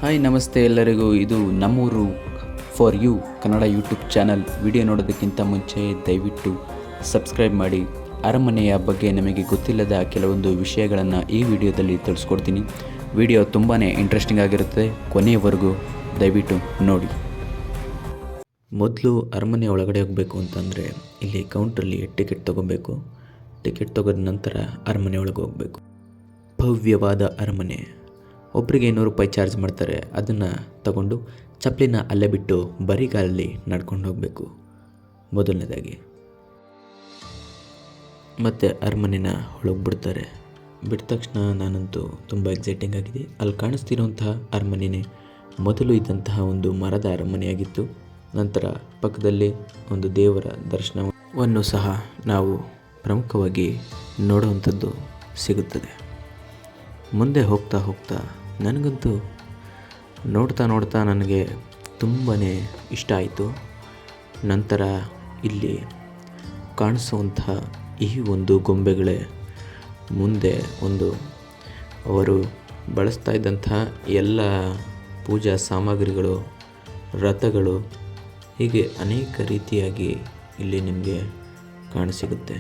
Hi ನಮಸ್ತೆ ಎಲ್ಲರಿಗೂ. ಇದು ನಮ್ಮೂರು for you Kannada YouTube channel. Video ನೋಡೋದಕ್ಕಿಂತ ಮುಂಚೆ ದಯವಿಟ್ಟು ಸಬ್ಸ್ಕ್ರೈಬ್ ಮಾಡಿ. ಅರಮನೆಯ ಬಗ್ಗೆ ನಮಗೆ ಗೊತ್ತಿಲ್ಲದ ಕೆಲವೊಂದು ವಿಷಯಗಳನ್ನು ಈ ವಿಡಿಯೋದಲ್ಲಿ ತಿಳಿಸ್ಕೊಡ್ತೀನಿ. ವಿಡಿಯೋ ತುಂಬಾ ಇಂಟ್ರೆಸ್ಟಿಂಗ್ ಆಗಿರುತ್ತೆ, ಕೊನೆಯವರೆಗೂ ದಯವಿಟ್ಟು ನೋಡಿ. ಮೊದಲು ಅರಮನೆ ಒಳಗಡೆ ಹೋಗಬೇಕು ಅಂತಂದರೆ ಇಲ್ಲಿ ಕೌಂಟ್ರಲ್ಲಿ ಟಿಕೆಟ್ ತೊಗೋಬೇಕು. ಟಿಕೆಟ್ ತೆಗೆದ ನಂತರ ಅರಮನೆ ಒಳಗೆ ಹೋಗಬೇಕು. ಭವ್ಯವಾದ ಅರಮನೆ. ಒಬ್ಬರಿಗೆ 100 ರೂಪಾಯಿ ಚಾರ್ಜ್ ಮಾಡ್ತಾರೆ. ಅದನ್ನು ತಗೊಂಡು ಚಪ್ಪಲಿನ ಅಲ್ಲೇ ಬಿಟ್ಟು ಬರಿಗಾಲಲ್ಲಿ ನಡ್ಕೊಂಡು ಹೋಗಬೇಕು ಮೊದಲನೇದಾಗಿ. ಮತ್ತು ಅರಮನೆನ ಒಳಗೆ ಬಿಡ್ತಾರೆ. ಬಿಟ್ಟ ತಕ್ಷಣ ನಾನಂತೂ ತುಂಬ ಎಕ್ಸೈಟಿಂಗ್ ಆಗಿದೆ. ಅಲ್ಲಿ ಕಾಣಿಸ್ತಿರೋಂತಹ ಅರಮನೆಯೇ ಮೊದಲು ಇದ್ದಂತಹ ಒಂದು ಮರದ ಅರಮನೆಯಾಗಿತ್ತು. ನಂತರ ಪಕ್ಕದಲ್ಲಿ ಒಂದು ದೇವರ ದರ್ಶನವನ್ನು ಸಹ ನಾವು ಪ್ರಮುಖವಾಗಿ ನೋಡುವಂಥದ್ದು ಸಿಗುತ್ತದೆ. ಮುಂದೆ ಹೋಗ್ತಾ ಹೋಗ್ತಾ ನನಗಂತೂ ನೋಡ್ತಾ ನನಗೆ ತುಂಬಾ ಇಷ್ಟ ಆಯಿತು. ನಂತರ ಇಲ್ಲಿ ಕಾಣಿಸುವಂತಹ ಈ ಒಂದು ಗೊಂಬೆಗಳೇ ಮುಂದೆ ಅವರು ಬಳಸ್ತಾ ಇದ್ದಂತಹ ಎಲ್ಲ ಪೂಜಾ ಸಾಮಗ್ರಿಗಳು, ರಥಗಳು, ಹೀಗೆ ಅನೇಕ ರೀತಿಯಾಗಿ ಇಲ್ಲಿ ನಿಮಗೆ ಕಾಣಸಿಗುತ್ತೆ.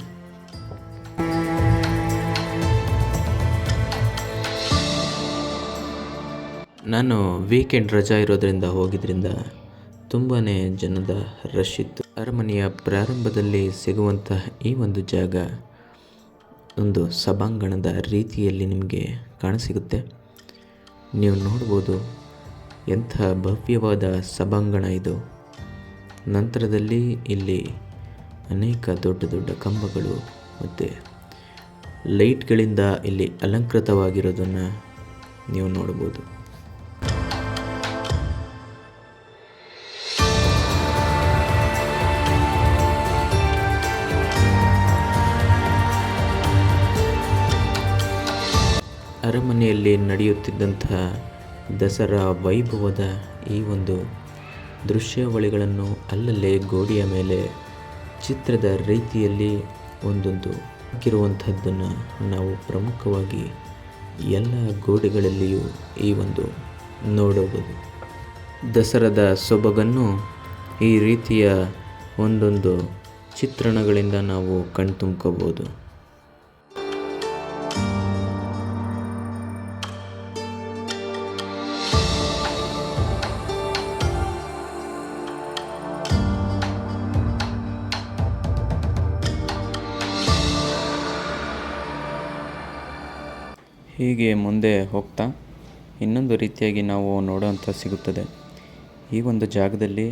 ನಾನು ವೀಕೆಂಡ್ ರಜಾ ಇರೋದರಿಂದ ಹೋಗಿದ್ದರಿಂದ ತುಂಬಾ ಜನದ ರಶ್ ಇತ್ತು. ಅರಮನೆಯ ಪ್ರಾರಂಭದಲ್ಲಿ ಸಿಗುವಂತಹ ಈ ಒಂದು ಜಾಗ ಒಂದು ಸಭಾಂಗಣದ ರೀತಿಯಲ್ಲಿ ನಿಮಗೆ ಕಾಣಸಿಗುತ್ತೆ. ನೀವು ನೋಡ್ಬೋದು ಎಂಥ ಭವ್ಯವಾದ ಸಭಾಂಗಣ ಇದು. ನಂತರದಲ್ಲಿ ಇಲ್ಲಿ ಅನೇಕ ದೊಡ್ಡ ದೊಡ್ಡ ಕಂಬಗಳು ಮತ್ತು ಲೈಟ್ಗಳಿಂದ ಇಲ್ಲಿ ಅಲಂಕೃತವಾಗಿರೋದನ್ನು ನೀವು ನೋಡ್ಬೋದು. ಅರಮನೆಯಲ್ಲಿ ನಡೆಯುತ್ತಿದ್ದಂತಹ ದಸರಾ ವೈಭವದ ಈ ಒಂದು ದೃಶ್ಯಾವಳಿಗಳನ್ನು ಅಲ್ಲಲ್ಲೇ ಗೋಡೆಯ ಮೇಲೆ ಚಿತ್ರದ ರೀತಿಯಲ್ಲಿ ಒಂದೊಂದು ಹಾಕಿರುವಂಥದ್ದನ್ನು ನಾವು ಪ್ರಮುಖವಾಗಿ ಎಲ್ಲ ಗೋಡೆಗಳಲ್ಲಿಯೂ ಈ ಒಂದು ನೋಡಬಹುದು. ದಸರಾದ ಸೊಬಗನ್ನು ಈ ರೀತಿಯ ಒಂದೊಂದು ಚಿತ್ರಣಗಳಿಂದ ನಾವು ಕಣ್ತುಂಬ್ಕೋಬೋದು. ಹೀಗೆ ಮುಂದೆ ಹೋಗ್ತಾ ಇನ್ನೊಂದು ರೀತಿಯಾಗಿ ನಾವು ನೋಡೋವಂಥ ಸಿಗುತ್ತದೆ. ಈ ಒಂದು ಜಾಗದಲ್ಲಿ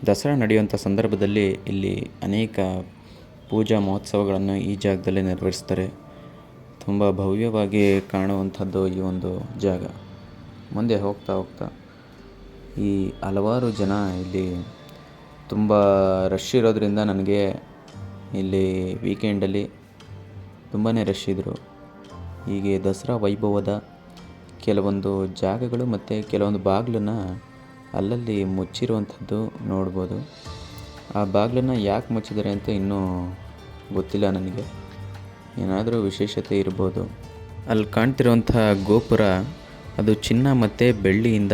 ದಸರಾ ನಡೆಯುವಂಥ ಸಂದರ್ಭದಲ್ಲಿ ಇಲ್ಲಿ ಅನೇಕ ಪೂಜಾ ಮಹೋತ್ಸವಗಳನ್ನು ಈ ಜಾಗದಲ್ಲಿ ನೆರವೇರಿಸ್ತಾರೆ. ತುಂಬ ಭವ್ಯವಾಗಿ ಕಾಣುವಂಥದ್ದು ಈ ಒಂದು ಜಾಗ. ಮುಂದೆ ಹೋಗ್ತಾ ಈ ಹಲವಾರು ಜನ ಇಲ್ಲಿ ತುಂಬ ರಶ್ ಇರೋದ್ರಿಂದ ನನಗೆ ಇಲ್ಲಿ ವೀಕೆಂಡಲ್ಲಿ ತುಂಬಾ ರಶ್ ಇದ್ದರು. ಹೀಗೆ ದಸರಾ ವೈಭವದ ಕೆಲವೊಂದು ಜಾಗಗಳು ಮತ್ತು ಕೆಲವೊಂದು ಬಾಗಿಲನ್ನು ಅಲ್ಲಲ್ಲಿ ಮುಚ್ಚಿರುವಂಥದ್ದು ನೋಡ್ಬೋದು. ಆ ಬಾಗಿಲನ್ನು ಯಾಕೆ ಮುಚ್ಚಿದ್ದಾರೆ ಅಂತ ಇನ್ನೂ ಗೊತ್ತಿಲ್ಲ ನನಗೆ. ಏನಾದರೂ ವಿಶೇಷತೆ ಇರ್ಬೋದು. ಅಲ್ಲಿ ಕಾಣ್ತಿರುವಂಥ ಗೋಪುರ ಅದು ಚಿನ್ನ ಮತ್ತು ಬೆಳ್ಳಿಯಿಂದ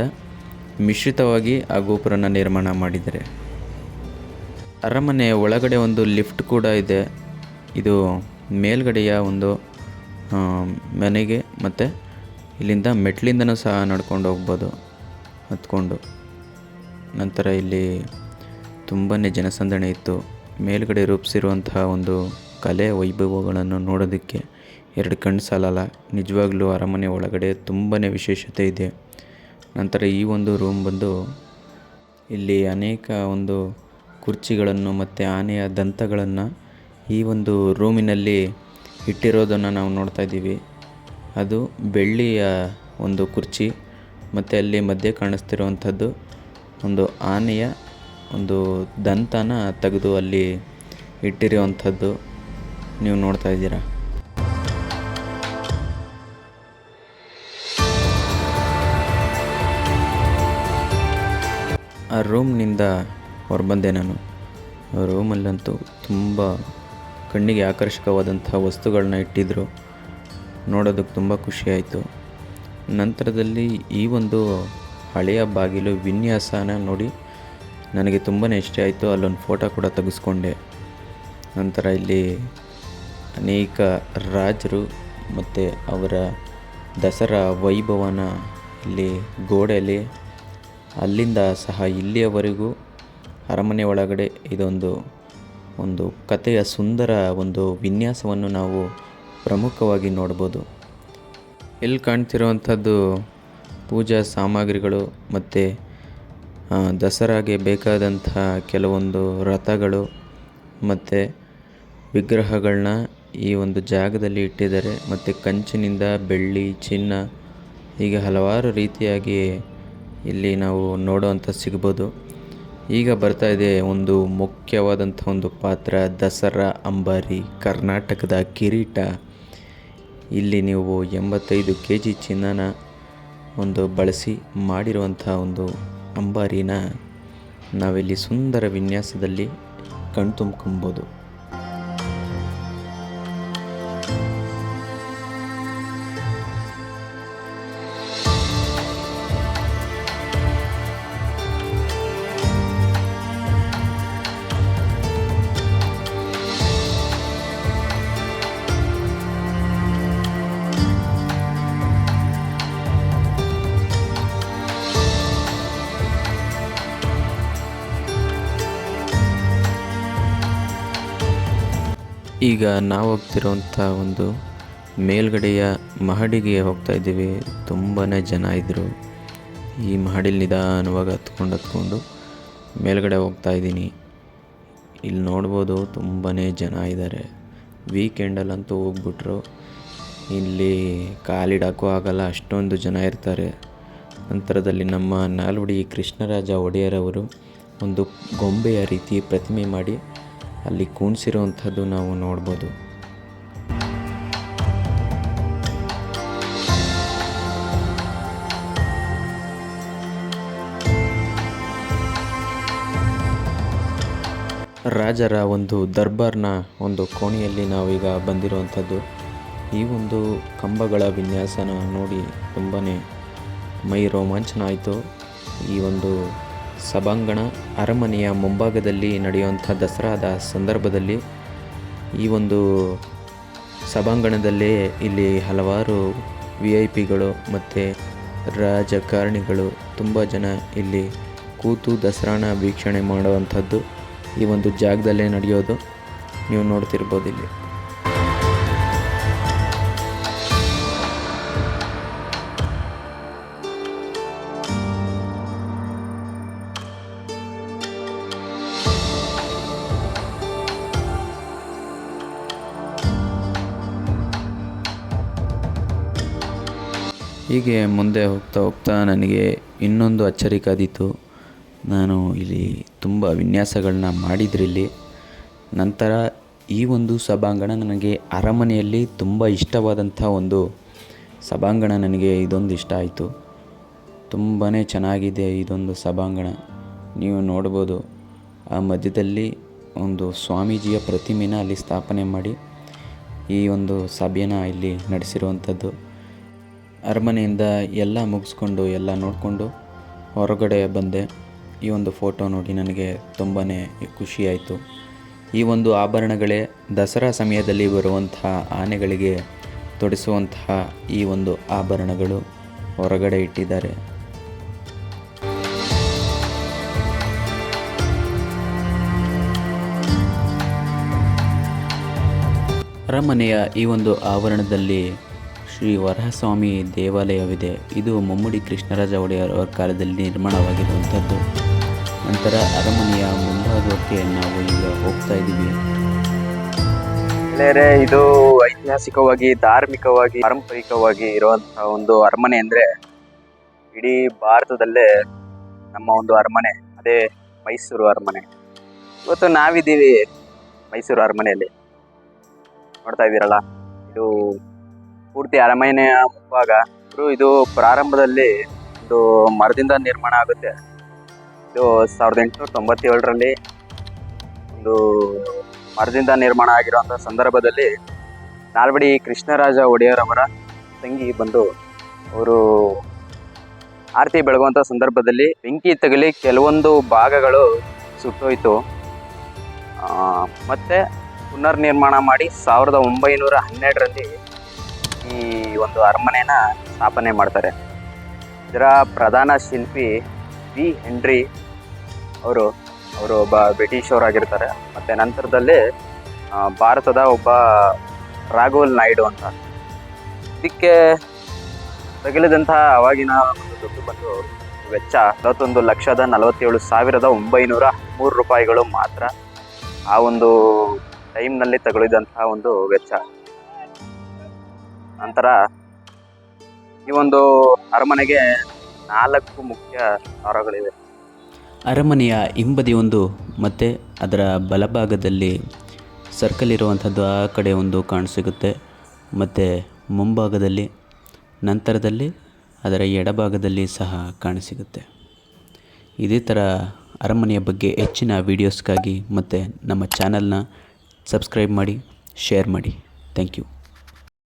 ಮಿಶ್ರಿತವಾಗಿ ಆ ಗೋಪುರನ ನಿರ್ಮಾಣ ಮಾಡಿದ್ದಾರೆ. ಅರಮನೆ ಒಳಗಡೆ ಒಂದು ಲಿಫ್ಟ್ ಕೂಡ ಇದೆ. ಇದು ಮೇಲ್ಗಡೆಯ ಒಂದು ಮನೆಗೆ ಮತ್ತು ಇಲ್ಲಿಂದ ಮೆಟ್ಲಿಂದನೂ ಸಹ ನಡ್ಕೊಂಡು ಹೋಗ್ಬೋದು ಹತ್ಕೊಂಡು. ನಂತರ ಇಲ್ಲಿ ತುಂಬಾ ಜನಸಂದಣಿ ಇತ್ತು. ಮೇಲ್ಗಡೆ ರೂಪಿಸಿರುವಂತಹ ಒಂದು ಕಲೆ ವೈಭವಗಳನ್ನು ನೋಡೋದಕ್ಕೆ 2 ಕಣ್ಣು ಸಾಲಲ್ಲ. ನಿಜವಾಗ್ಲೂ ಅರಮನೆ ಒಳಗಡೆ ತುಂಬಾ ವಿಶೇಷತೆ ಇದೆ. ನಂತರ ಈ ಒಂದು ರೂಮ್ ಬಂದು ಇಲ್ಲಿ ಅನೇಕ ಒಂದು ಕುರ್ಚಿಗಳನ್ನು ಮತ್ತು ಆನೆಯ ದಂತಗಳನ್ನು ಈ ಒಂದು ರೂಮಿನಲ್ಲಿ ಇಟ್ಟಿರೋದನ್ನು ನಾವು ನೋಡ್ತಾ ಇದ್ದೀವಿ. ಅದು ಬೆಳ್ಳಿಯ ಒಂದು ಕುರ್ಚಿ ಮತ್ತು ಅಲ್ಲಿ ಮಧ್ಯೆ ಕಾಣಿಸ್ತಿರುವಂಥದ್ದು ಒಂದು ಆನೆಯ ಒಂದು ದಂತನ ತೆಗೆದು ಅಲ್ಲಿ ಇಟ್ಟಿರುವಂಥದ್ದು ನೀವು ನೋಡ್ತಾ ಇದ್ದೀರಾ. ಆ ರೂಮ್ನಿಂದ ಹೊರಬಂದೆ ನಾನು. ಆ ರೂಮಲ್ಲಂತೂ ತುಂಬ ಕಣ್ಣಿಗೆ ಆಕರ್ಷಕವಾದಂಥ ವಸ್ತುಗಳನ್ನ ಇಟ್ಟಿದ್ದರು. ನೋಡೋದಕ್ಕೆ ತುಂಬ ಖುಷಿಯಾಯಿತು. ನಂತರದಲ್ಲಿ ಈ ಒಂದು ಹಳೆಯ ಬಾಗಿಲು ವಿನ್ಯಾಸನ ನೋಡಿ ನನಗೆ ತುಂಬಾ ಇಷ್ಟ ಆಯಿತು. ಅಲ್ಲೊಂದು ಫೋಟೋ ಕೂಡ ತೆಗೆಸ್ಕೊಂಡೆ. ನಂತರ ಇಲ್ಲಿ ಅನೇಕ ರಾಜರು ಮತ್ತು ಅವರ ದಸರಾ ವೈಭವನ ಇಲ್ಲಿ ಗೋಡೆಯಲ್ಲಿ ಅಲ್ಲಿಂದ ಸಹ ಇಲ್ಲಿಯವರೆಗೂ ಅರಮನೆ ಒಳಗಡೆ ಒಂದು ಕಥೆಯ ಸುಂದರ ಒಂದು ವಿನ್ಯಾಸವನ್ನು ನಾವು ಪ್ರಮುಖವಾಗಿ ನೋಡ್ಬೋದು. ಇಲ್ಲಿ ಕಾಣ್ತಿರುವಂಥದ್ದು ಪೂಜಾ ಸಾಮಗ್ರಿಗಳು ಮತ್ತು ದಸರಾಗೆ ಬೇಕಾದಂಥ ಕೆಲವೊಂದು ರಥಗಳು ಮತ್ತು ವಿಗ್ರಹಗಳನ್ನ ಈ ಒಂದು ಜಾಗದಲ್ಲಿ ಇಟ್ಟಿದ್ದಾರೆ. ಮತ್ತು ಕಂಚಿನಿಂದ ಬೆಳ್ಳಿ, ಚಿನ್ನ ಹೀಗೆ ಹಲವಾರು ರೀತಿಯಾಗಿ ಇಲ್ಲಿ ನಾವು ನೋಡುವಂಥ ಸಿಗ್ಬೋದು. ಈಗ ಬರ್ತಾ ಇದೆ ಒಂದು ಮುಖ್ಯವಾದಂಥ ಒಂದು ಪಾತ್ರ, ದಸರಾ ಅಂಬಾರಿ, ಕರ್ನಾಟಕದ ಕಿರೀಟ. ಇಲ್ಲಿ ನೀವು 85 kg ಚಿನ್ನನ ಬಳಸಿ ಮಾಡಿರುವಂಥ ಒಂದು ಅಂಬಾರಿನ ನಾವಿಲ್ಲಿ ಸುಂದರ ವಿನ್ಯಾಸದಲ್ಲಿ ಕಣ್ತುಂಬ್ಕೊಬೋದು. ಈಗ ನಾವು ಹೋಗ್ತಿರೋಂಥ ಒಂದು ಮೇಲ್ಗಡೆಯ ಮಹಡಿಗೆ ಹೋಗ್ತಾ ಇದ್ದೀವಿ. ತುಂಬಾ ಜನ ಇದ್ದರು. ಈ ಮಹಡಿಲಿ ನಿಧಾನವಾಗಿ ಹತ್ಕೊಂಡು ಮೇಲ್ಗಡೆ ಹೋಗ್ತಾ ಇದ್ದೀನಿ. ಇಲ್ಲಿ ನೋಡ್ಬೋದು ತುಂಬಾ ಜನ ಇದ್ದಾರೆ. ವೀಕೆಂಡಲ್ಲಂತೂ ಹೋಗ್ಬಿಟ್ರು. ಇಲ್ಲಿ ಕಾಲಿಡೋಕ್ಕೂ ಆಗಲ್ಲ, ಅಷ್ಟೊಂದು ಜನ ಇರ್ತಾರೆ. ನಂತರದಲ್ಲಿ ನಮ್ಮ ನಾಲ್ವಡಿ ಕೃಷ್ಣರಾಜ ಒಡೆಯರವರು ಒಂದು ಗೊಂಬೆಯ ರೀತಿ ಪ್ರತಿಮೆ ಮಾಡಿ ಅಲ್ಲಿ ಕೂಣಿಸಿರುವಂಥದ್ದು ನಾವು ನೋಡ್ಬೋದು. ರಾಜರ ಒಂದು ದರ್ಬಾರ್ನ ಒಂದು ಕೋಣೆಯಲ್ಲಿ ನಾವೀಗ ಬಂದಿರುವಂಥದ್ದು. ಈ ಒಂದು ಕಂಬಗಳ ವಿನ್ಯಾಸನ ನೋಡಿ ತುಂಬಾ ಮೈ ರೋಮಾಂಚನ ಆಯಿತು. ಈ ಒಂದು ಸಭಾಂಗಣ ಅರಮನೆಯ ಮುಂಭಾಗದಲ್ಲಿ ನಡೆಯುವಂಥ ದಸರಾದ ಸಂದರ್ಭದಲ್ಲಿ ಈ ಒಂದು ಸಭಾಂಗಣದಲ್ಲೇ ಇಲ್ಲಿ ಹಲವಾರು VIP ಗಳು ಮತ್ತು ರಾಜಕಾರಣಿಗಳು ತುಂಬ ಜನ ಇಲ್ಲಿ ಕೂತು ದಸರಾನ ವೀಕ್ಷಣೆ ಮಾಡುವಂಥದ್ದು ಈ ಒಂದು ಜಾಗದಲ್ಲೇ ನಡೆಯೋದು ನೀವು ನೋಡ್ತಿರ್ಬೋದು. ಇಲ್ಲಿ ಹೀಗೆ ಮುಂದೆ ಹೋಗ್ತಾ ನನಗೆ ಇನ್ನೊಂದು ಅಚ್ಚರಿ ಕಾದಿತ್ತು. ನಾನು ಇಲ್ಲಿ ತುಂಬ ವಿನ್ಯಾಸಗಳನ್ನ ಮಾಡಿದ್ರಿಲ್ಲಿ. ನಂತರ ಈ ಒಂದು ಸಭಾಂಗಣ ನನಗೆ ಅರಮನೆಯಲ್ಲಿ ತುಂಬ ಇಷ್ಟವಾದಂಥ ಒಂದು ಸಭಾಂಗಣ. ನನಗೆ ಇದೊಂದು ಇಷ್ಟ ಆಯಿತು. ತುಂಬಾ ಚೆನ್ನಾಗಿದೆ ಇದೊಂದು ಸಭಾಂಗಣ. ನೀವು ನೋಡ್ಬೋದು ಆ ಮಧ್ಯದಲ್ಲಿ ಒಂದು ಸ್ವಾಮೀಜಿಯ ಪ್ರತಿಮೆನ ಅಲ್ಲಿ ಸ್ಥಾಪನೆ ಮಾಡಿ ಈ ಒಂದು ಸಭೆಯನ್ನು ಇಲ್ಲಿ ನಡೆಸಿರುವಂಥದ್ದು. ಅರಮನೆಯಿಂದ ಎಲ್ಲ ಮುಗಿಸ್ಕೊಂಡು ಎಲ್ಲ ನೋಡಿಕೊಂಡು ಹೊರಗಡೆ ಬಂದೆ. ಈ ಒಂದು ಫೋಟೋ ನೋಡಿ ನನಗೆ ತುಂಬಾ ಖುಷಿಯಾಯಿತು. ಈ ಒಂದು ಆಭರಣಗಳೇ ದಸರಾ ಸಮಯದಲ್ಲಿ ಬರುವಂತಹ ಆನೆಗಳಿಗೆ ತೊಡಿಸುವಂತಹ ಈ ಒಂದು ಆಭರಣಗಳು ಹೊರಗಡೆ ಇಟ್ಟಿದ್ದಾರೆ. ಅರಮನೆಯ ಈ ಒಂದು ಆವರಣದಲ್ಲಿ ಶ್ರೀ ವರಹಸ್ವಾಮಿ ದೇವಾಲಯವಿದೆ. ಇದು ಮುಮ್ಮಡಿ ಕೃಷ್ಣರಾಜ ಒಡೆಯರ್ ಅವರ ಕಾಲದಲ್ಲಿ ನಿರ್ಮಾಣವಾಗಿರುವಂಥದ್ದು. ನಂತರ ಅರಮನೆಯ ಮುಂಭಾಗಕ್ಕೆ ನಾವು ಈಗ ಹೋಗ್ತಾ ಇದ್ದೀವಿ. ಇದು ಐತಿಹಾಸಿಕವಾಗಿ, ಧಾರ್ಮಿಕವಾಗಿ, ಪಾರಂಪರಿಕವಾಗಿ ಇರುವಂತಹ ಒಂದು ಅರಮನೆ ಅಂದರೆ ಇಡೀ ಭಾರತದಲ್ಲೇ ನಮ್ಮ ಒಂದು ಅರಮನೆ ಅದೇ ಮೈಸೂರು ಅರಮನೆ. ಇವತ್ತು ನಾವಿದ್ದೀವಿ ಮೈಸೂರು ಅರಮನೆಯಲ್ಲಿ. ನೋಡ್ತಾ ಇದ್ದೀರಲ್ಲ, ಇದು ಪೂರ್ತಿ ಅರಮನೆಯ ಮುಂಭಾಗ. ಇದು ಪ್ರಾರಂಭದಲ್ಲಿ ಒಂದು ಮರದಿಂದ ನಿರ್ಮಾಣ ಆಗುತ್ತೆ. ಇದು 1897ರಲ್ಲಿ ಒಂದು ಮರದಿಂದ ನಿರ್ಮಾಣ ಆಗಿರುವಂಥ ಸಂದರ್ಭದಲ್ಲಿ ನಾಲ್ವಡಿ ಕೃಷ್ಣರಾಜ ಒಡೆಯರ್ ಅವರ ತಂಗಿ ಬಂದು ಅವರು ಆರತಿ ಬೆಳಗುವಂಥ ಸಂದರ್ಭದಲ್ಲಿ ಬೆಂಕಿ ತಗಲಿ ಕೆಲವೊಂದು ಭಾಗಗಳು ಸುಟ್ಟೋಯ್ತು. ಮತ್ತೆ ಪುನರ್ನಿರ್ಮಾಣ ಮಾಡಿ 1912ರಲ್ಲಿ ಈ ಒಂದು ಅರಮನೆನ ಸ್ಥಾಪನೆ ಮಾಡ್ತಾರೆ. ಇದರ ಪ್ರಧಾನ ಶಿಲ್ಪಿ ವಿ ಹೆನ್ರಿ ಅವರು ಒಬ್ಬ ಬ್ರಿಟಿಷ್ ಅವರಾಗಿರ್ತಾರೆ. ಮತ್ತು ನಂತರದಲ್ಲಿ ಭಾರತದ ಒಬ್ಬ ರಾಘವಲ್ ನಾಯ್ಡು ಅಂತ. ಇದಕ್ಕೆ ತಗುಲಿದಂತಹ ಅವಾಗಿನ ಒಂದು ದುಡ್ಡು ಬಂದು ವೆಚ್ಚ 41,47,913 ರೂಪಾಯಿಗಳು ಮಾತ್ರ. ಆ ಒಂದು ಟೈಮ್ನಲ್ಲಿ ತಗುಲಿದಂತಹ ಒಂದು ವೆಚ್ಚ. ನಂತರ ಈ ಒಂದು ಅರಮನೆಗೆ 4 ಮುಖ್ಯ ದ್ವಾರಗಳಿವೆ. ಅರಮನೆಯ ಹಿಂಬದಿ ಒಂದು ಮತ್ತು ಅದರ ಬಲಭಾಗದಲ್ಲಿ ಸರ್ಕಲ್ ಇರುವಂಥದ್ದು ಆ ಕಡೆ ಒಂದು ಕಾಣಸಿಗುತ್ತೆ. ಮತ್ತು ಮುಂಭಾಗದಲ್ಲಿ, ನಂತರದಲ್ಲಿ ಅದರ ಎಡಭಾಗದಲ್ಲಿ ಸಹ ಕಾಣಸಿಗುತ್ತೆ. ಇದೇ ಥರ ಅರಮನೆಯ ಬಗ್ಗೆ ಹೆಚ್ಚಿನ ವೀಡಿಯೋಸ್ಗಾಗಿ ಮತ್ತು ನಮ್ಮ ಚಾನಲ್ನ ಸಬ್ಸ್ಕ್ರೈಬ್ ಮಾಡಿ, ಶೇರ್ ಮಾಡಿ. Thank you.